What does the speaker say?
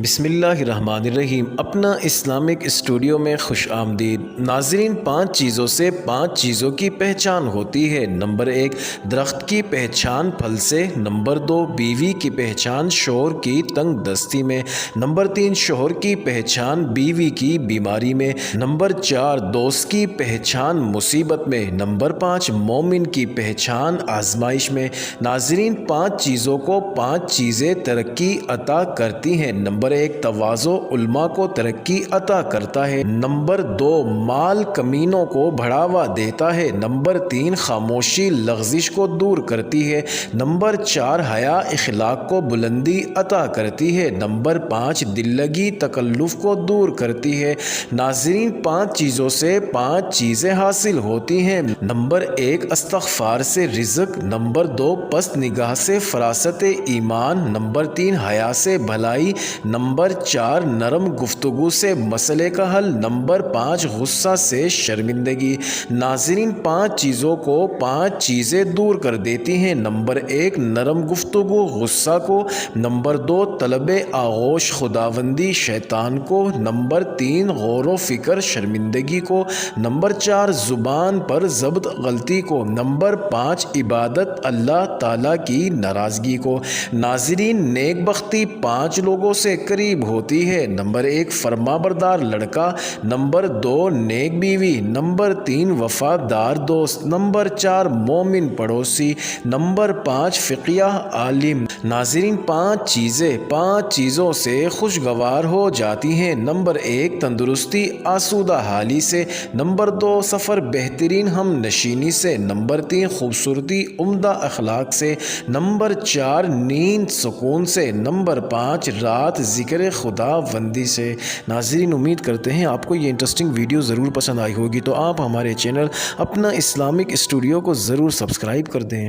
بسم اللہ الرحمن الرحیم۔ اپنا اسلامک اسٹوڈیو میں خوش آمدید ناظرین۔ 5 چیزوں سے 5 چیزوں کی پہچان ہوتی ہے۔ نمبر 1 درخت کی پہچان پھل سے۔ نمبر 2 بیوی کی پہچان شوہر کی تنگ دستی میں۔ نمبر 3 شوہر کی پہچان بیوی کی بیماری میں۔ نمبر 4 دوست کی پہچان مصیبت میں۔ نمبر 5 مومن کی پہچان آزمائش میں۔ ناظرین 5 چیزوں کو 5 چیزیں ترقی عطا کرتی ہیں۔ نمبر 1 تواضع علماء کو ترقی عطا کرتا ہے۔ نمبر 2 مال کمینوں کو بڑھاوا دیتا ہے۔ نمبر 3 خاموشی لغزش کو دور کرتی ہے۔ نمبر 4 حیا اخلاق کو بلندی عطا کرتی ہے۔ نمبر 5 دل لگی تکلف کو دور کرتی ہے۔ ناظرین 5 چیزوں سے 5 چیزیں حاصل ہوتی ہیں۔ نمبر 1 استغفار سے رزق۔ نمبر 2 پست نگاہ سے فراست ایمان۔ نمبر 3 حیا سے بھلائی۔ نمبر 4 نرم گفتگو سے مسئلے کا حل۔ نمبر 5 غصہ سے شرمندگی۔ ناظرین 5 چیزوں کو 5 چیزیں دور کر دیتی ہیں۔ نمبر 1 نرم گفتگو غصہ کو۔ نمبر 2 طلب آغوش خداوندی شیطان کو۔ نمبر 3 غور و فکر شرمندگی کو۔ نمبر 4 زبان پر ضبط غلطی کو۔ نمبر 5 عبادت اللہ تعالیٰ کی ناراضگی کو۔ ناظرین نیک بختی 5 لوگوں سے قریب ہوتی ہے۔ نمبر 1 فرما بردار لڑکا۔ نمبر 2 نیک بیوی۔ نمبر 3 وفادار دوست۔ نمبر 4 مومن پڑوسی۔ نمبر 5 فقیہ عالم۔ ناظرین 5 چیزیں 5 چیزوں سے خوشگوار ہو جاتی ہیں۔ نمبر 1 تندرستی آسودہ حالی سے۔ نمبر 2 سفر بہترین ہم نشینی سے۔ نمبر 3 خوبصورتی عمدہ اخلاق سے۔ نمبر 4 نیند سکون سے۔ نمبر 5 رات ذکر خدا بندی سے۔ ناظرین امید کرتے ہیں آپ کو یہ انٹرسٹنگ ویڈیو ضرور پسند آئی ہوگی، تو آپ ہمارے چینل اپنا اسلامک اسٹوڈیو کو ضرور سبسکرائب کر دیں۔